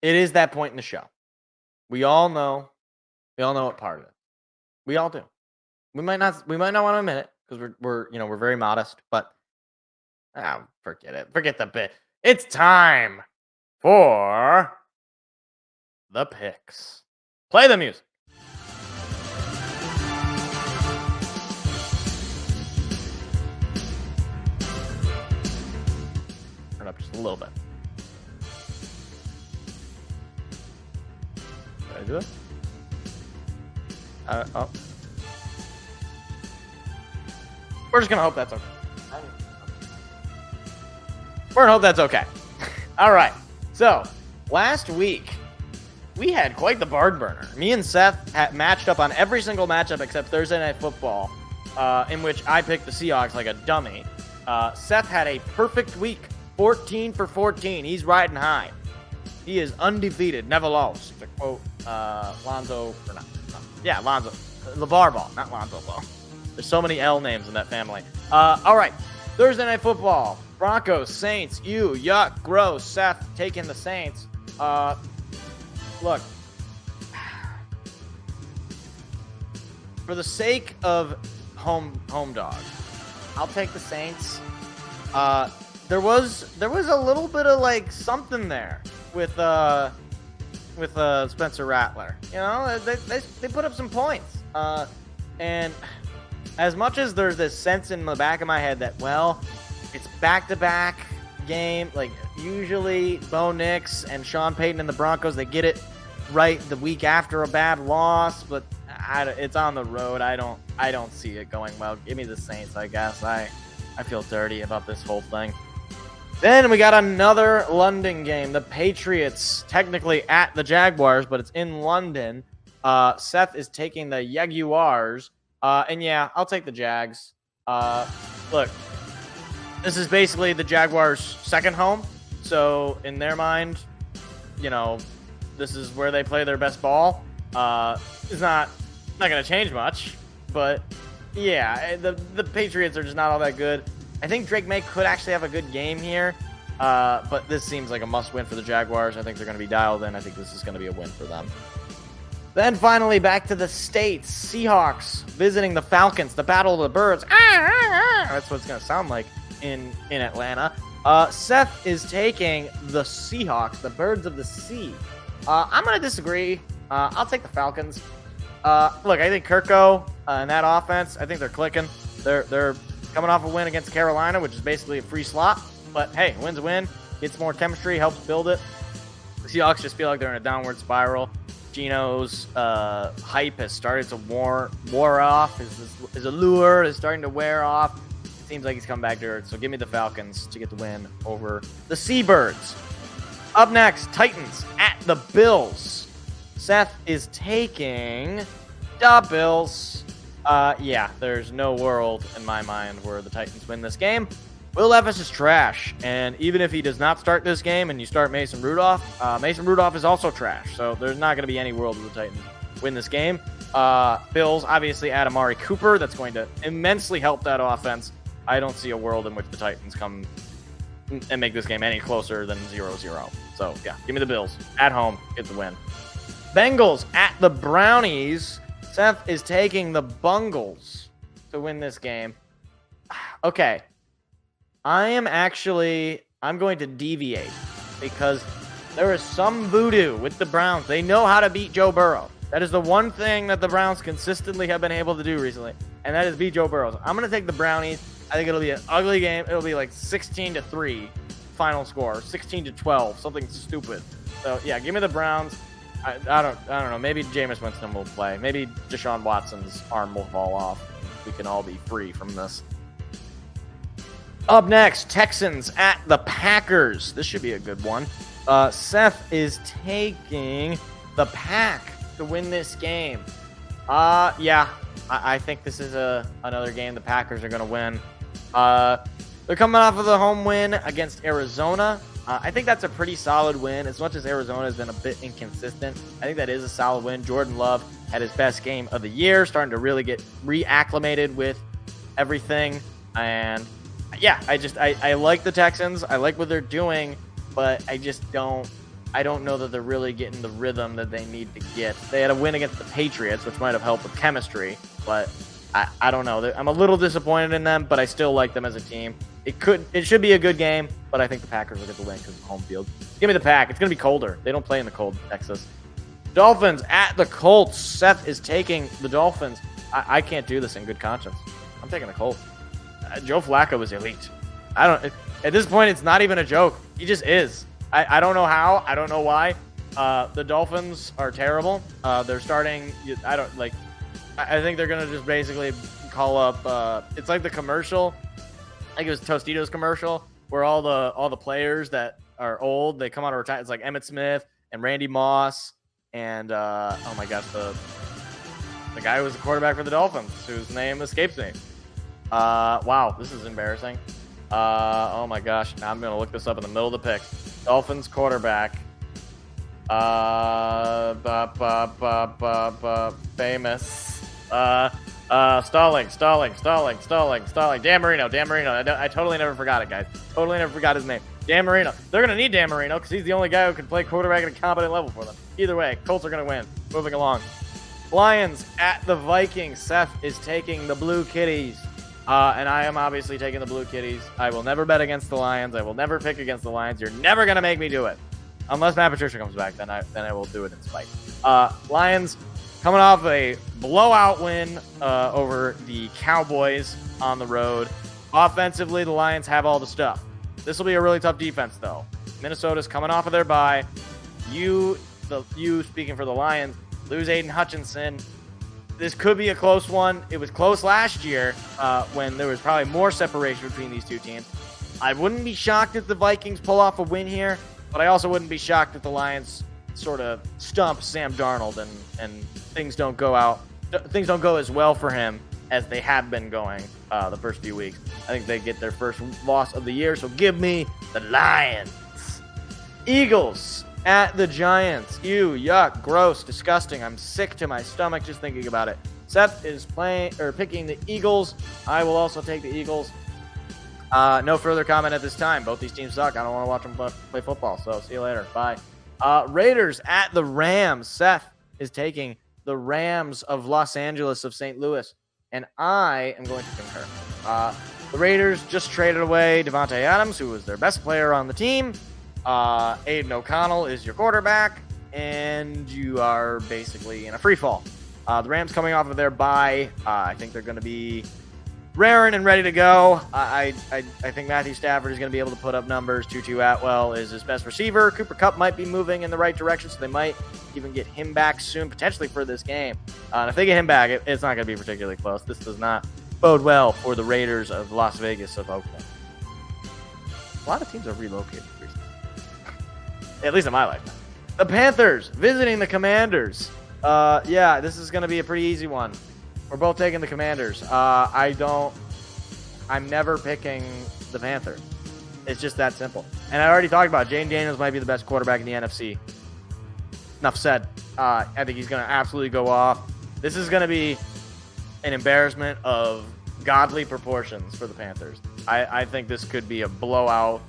It is that point in the show. We all know. We all know what part of it. We all do. We might not want to admit it because we're very modest, but forget it. Forget the bit. It's time for the picks. Play the music. Turn up just a little bit. Did I do it? Oh. We're just gonna hope that's okay. We're gonna hope that's okay. All right. So last week we had quite the barn burner. Me and Seth had matched up on every single matchup except Thursday Night Football, in which I picked the Seahawks like a dummy. Seth had a perfect week, 14 for 14. He's riding high. He is undefeated, never lost. To quote Lonzo, or not. Yeah, Lonzo. LeVar Ball, not Lonzo Ball. There's so many L names in that family. All right. Thursday Night Football. Broncos, Saints, yuck, gross. Seth taking the Saints. Look. For the sake of home dog, I'll take the Saints. There was a little bit of like something there with Spencer Rattler. You know, they put up some points. And as much as there's this sense in the back of my head that, well, it's back-to-back game. Like, usually Bo Nix and Sean Payton and the Broncos, they get it right the week after a bad loss, but it's on the road. I don't see it going well. Give me the Saints, I guess. I feel dirty about this whole thing. Then we got another London game. The Patriots, technically at the Jaguars, but it's in London. Seth is taking the Jaguars. And yeah, I'll take the Jags. Look, this is basically the Jaguars' second home. So in their mind, you know, this is where they play their best ball. It's not going to change much. But yeah, the Patriots are just not all that good. I think Drake May could actually have a good game here. But this seems like a must-win for the Jaguars. I think they're going to be dialed in. I think this is going to be a win for them. Then finally, back to the States. Seahawks visiting the Falcons. The Battle of the Birds. That's what it's going to sound like in Atlanta. Seth is taking the Seahawks, the Birds of the Sea. I'm going to disagree. I'll take the Falcons. Look, I think Kirko and that offense, I think they're clicking. They're coming off a win against Carolina, which is basically a free slot. But hey, win's a win. Gets more chemistry, helps build it. The Seahawks just feel like they're in a downward spiral. Gino's hype has started to wore off. His allure is starting to wear off. It seems like he's come back to earth. So give me the Falcons to get the win over the Seabirds. Up next, Titans at the Bills. Seth is taking the Bills. Yeah, there's no world in my mind where the Titans win this game. Will Levis is trash, and even if he does not start this game and you start Mason Rudolph is also trash. So there's not going to be any world where the Titans win this game. Bills obviously add Amari Cooper. That's going to immensely help that offense. I don't see a world in which the Titans come and make this game any closer than 0-0. So yeah, give me the Bills at home, get the win. Bengals at the Brownies. Seth is taking the Bungles to win this game. Okay. I'm going to deviate because there is some voodoo with the Browns. They know how to beat Joe Burrow. That is the one thing that the Browns consistently have been able to do recently, and that is beat Joe Burrow. So I'm going to take the Brownies. I think it'll be an ugly game. It'll be like 16-3 final score, 16-12, something stupid. So yeah, give me the Browns. I don't know. Maybe Jameis Winston will play. Maybe Deshaun Watson's arm will fall off. We can all be free from this. Up next, Texans at the Packers. This should be a good one. Seth is taking the Pack to win this game. Yeah, I think this is another game the Packers are going to win. They're coming off of the home win against Arizona. I think that's a pretty solid win. As much as Arizona has been a bit inconsistent, I think that is a solid win. Jordan Love had his best game of the year, starting to really get reacclimated with everything. And yeah, I like the Texans. I like what they're doing, but I just don't I don't know that they're really getting the rhythm that they need to get. They had a win against the Patriots, which might have helped with chemistry, but I don't know. I'm a little disappointed in them, but I still like them as a team. It should be a good game, but I think the Packers will get the win because of home field. Give me the Pack. It's going to be colder. They don't play in the cold in Texas. Dolphins at the Colts. Seth is taking the Dolphins. I can't do this in good conscience. I'm taking the Colts. Joe Flacco is elite. At this point, it's not even a joke. He just is. I don't know how. I don't know why. The Dolphins are terrible. They're starting. I think they're gonna just basically call up. It's like the commercial. I think it was Tostitos commercial where all the players that are old, they come out of retirement. It's like Emmitt Smith and Randy Moss and oh my gosh, the guy who was the quarterback for the Dolphins, whose name escapes me. Wow, this is embarrassing. Oh my gosh, now I'm gonna look this up in the middle of the pick. Dolphins quarterback. Famous. Stalling. Dan Marino. I totally never forgot it, guys. Totally never forgot his name. Dan Marino. They're going to need Dan Marino because he's the only guy who can play quarterback at a competent level for them. Either way, Colts are going to win. Moving along. Lions at the Vikings. Seth is taking the Blue Kitties. And I am obviously taking the Blue Kitties. I will never bet against the Lions. I will never pick against the Lions. You're never going to make me do it. Unless Matt Patricia comes back, then I will do it in spite. Lions coming off a blowout win over the Cowboys on the road. Offensively, the Lions have all the stuff. This will be a really tough defense, though. Minnesota's coming off of their bye. You speaking for the Lions, lose Aiden Hutchinson. This could be a close one. It was close last year when there was probably more separation between these two teams. I wouldn't be shocked if the Vikings pull off a win here, but I also wouldn't be shocked if the Lions sort of stump Sam Darnold and things don't go as well for him as they have been going the first few weeks. I think they get their first loss of the year, so give me the Lions. Eagles at the Giants. Ew, yuck, gross, disgusting. I'm sick to my stomach just thinking about it. Seth is picking the Eagles. I will also take the Eagles. No further comment at this time. Both these teams suck. I don't want to watch them play football, so see you later. Bye. Raiders at the Rams. Seth is taking the Rams of Los Angeles of St. Louis, and I am going to concur. The Raiders just traded away Devontae Adams, who was their best player on the team. Aiden O'Connell is your quarterback, and you are basically in a free fall. The Rams coming off of their bye. I think they're going to be raring and ready to go. I think Matthew Stafford is going to be able to put up numbers. Tutu Atwell is his best receiver. Cooper Kupp might be moving in the right direction, so they might even get him back soon, potentially for this game. And if they get him back, it's not going to be particularly close. This does not bode well for the Raiders of Las Vegas of Oakland. A lot of teams have relocated recently. At least in my lifetime. The Panthers visiting the Commanders. Yeah, this is going to be a pretty easy one. We're both taking the Commanders. I'm never picking the Panthers. It's just that simple. And I already talked about it. Jane Daniels might be the best quarterback in the NFC. Enough said. I think he's going to absolutely go off. This is going to be an embarrassment of godly proportions for the Panthers. I think this could be a blowout.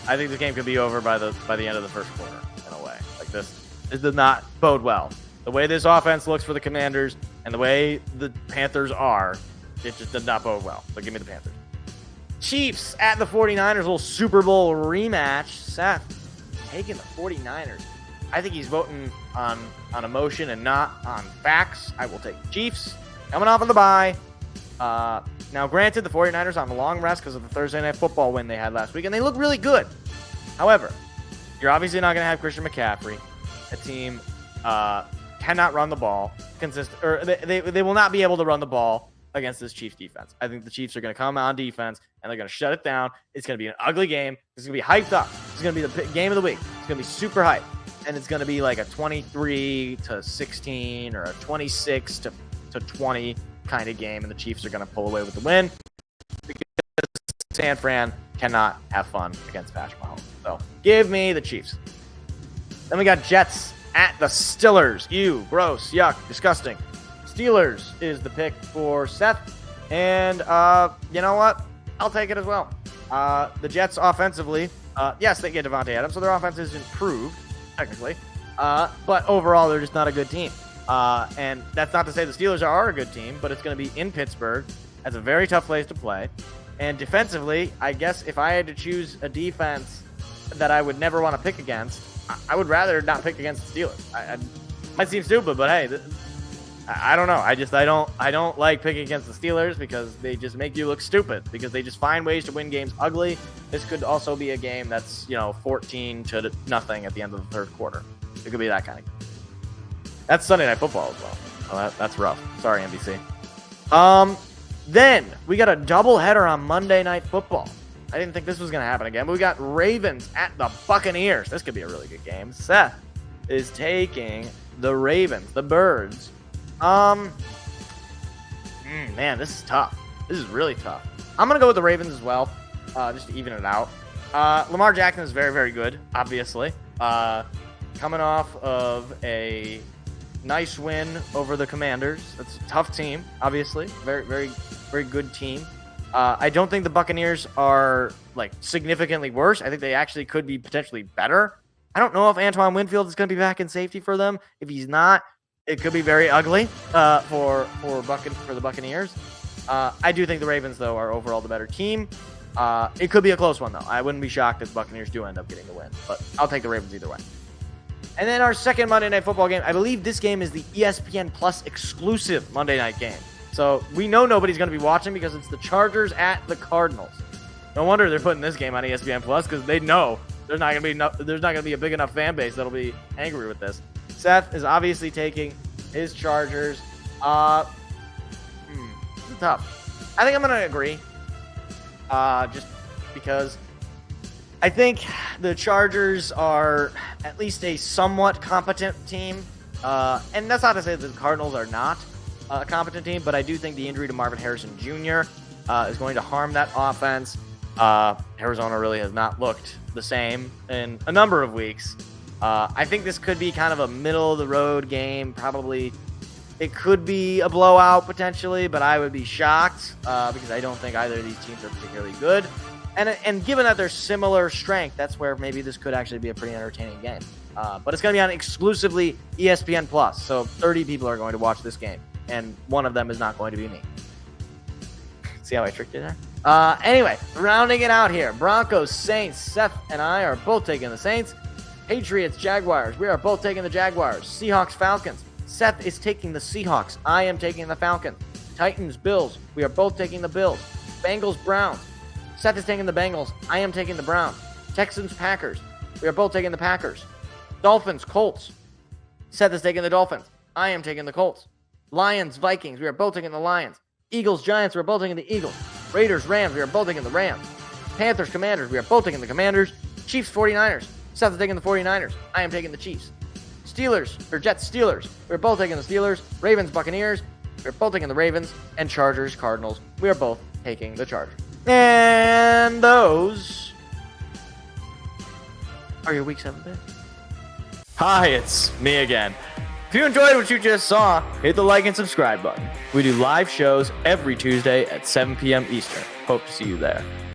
I think this game could be over by the end of the first quarter, in a way. Like this does not bode well. The way this offense looks for the Commanders and the way the Panthers are, it just did not bode well. So give me the Panthers. Chiefs at the 49ers, a little Super Bowl rematch. Seth taking the 49ers. I think he's voting on emotion and not on facts. I will take the Chiefs. Coming off of the bye. Now, granted, the 49ers on the long rest because of the Thursday Night Football win they had last week, and they look really good. However, you're obviously not going to have Christian McCaffrey. A team cannot run the ball they will not be able to run the ball against this Chiefs defense. I think the Chiefs are going to come on defense and they're going to shut it down. It's going to be an ugly game. It's going to be hyped up. It's going to be the game of the week. It's going to be super hyped, and it's going to be like a 23-16 or a 26-20 kind of game, and the Chiefs are going to pull away with the win because San Fran cannot have fun against Patrick Mahomes. So give me the Chiefs. Then we got Jets at the Steelers. Ew, gross, yuck, disgusting. Steelers is the pick for Seth. And you know what? I'll take it as well. The Jets offensively, yes, they get Devontae Adams, so their offense is improved. technically. But overall, they're just not a good team. And that's not to say the Steelers are a good team, but it's going to be in Pittsburgh. That's a very tough place to play. And defensively, I guess if I had to choose a defense that I would never want to pick against, I would rather not pick against the Steelers. I might seem stupid, but hey, I don't know. I don't like picking against the Steelers because they just make you look stupid because they just find ways to win games ugly. This could also be a game that's 14-0 at the end of the third quarter. It could be that kind of game. That's Sunday Night Football as well. Oh, that's rough. Sorry, NBC. Then we got a doubleheader on Monday Night Football. I didn't think this was going to happen again, but we got Ravens at the Buccaneers. This could be a really good game. Seth is taking the Ravens, the Birds. Man, this is tough. This is really tough. I'm going to go with the Ravens as well, just to even it out. Lamar Jackson is very, very good, obviously. Coming off of a nice win over the Commanders. That's a tough team, obviously. Very, very, very good team. I don't think the Buccaneers are significantly worse. I think they actually could be potentially better. I don't know if Antoine Winfield is going to be back in safety for them. If he's not, it could be very ugly for the Buccaneers. I do think the Ravens, though, are overall the better team. It could be a close one, though. I wouldn't be shocked if the Buccaneers do end up getting the win, but I'll take the Ravens either way. And then our second Monday Night Football game, I believe this game is the ESPN Plus exclusive Monday night game. So we know nobody's going to be watching because it's the Chargers at the Cardinals. No wonder they're putting this game on ESPN Plus because they know there's not going to be a big enough fan base that'll be angry with this. Seth is obviously taking his Chargers. This is tough. I think I'm going to agree. Just because I think the Chargers are at least a somewhat competent team. And that's not to say that the Cardinals are not a competent team, but I do think the injury to Marvin Harrison Jr. Is going to harm that offense. Arizona really has not looked the same in a number of weeks. I think this could be kind of a middle-of-the-road game. Probably it could be a blowout potentially, but I would be shocked because I don't think either of these teams are particularly good. And given that they're similar strength, that's where maybe this could actually be a pretty entertaining game. But it's going to be on exclusively ESPN Plus, so 30 people are going to watch this game, and one of them is not going to be me. See how I tricked you there? Anyway, rounding it out here, Broncos, Saints. Seth and I are both taking the Saints. Patriots, Jaguars. We are both taking the Jaguars. Seahawks, Falcons. Seth is taking the Seahawks. I am taking the Falcons. Titans, Bills. We are both taking the Bills. Bengals, Browns. Seth is taking the Bengals. I am taking the Browns. Texans, Packers. We are both taking the Packers. Dolphins, Colts. Seth is taking the Dolphins. I am taking the Colts. Lions, Vikings. We are both taking the Lions. Eagles, Giants. We are both taking the Eagles. Raiders, Rams. We are both taking the Rams. Panthers, Commanders. We are both taking the Commanders. Chiefs, 49ers. Seth is taking the 49ers. I am taking the Chiefs. Jets, Steelers. We are both taking the Steelers. Ravens, Buccaneers. We are both taking the Ravens. And Chargers, Cardinals. We are both taking the Chargers. And those are your Week 7 picks. Hi, it's me again. If you enjoyed what you just saw, hit the like and subscribe button. We do live shows every Tuesday at 7 p.m. Eastern. Hope to see you there.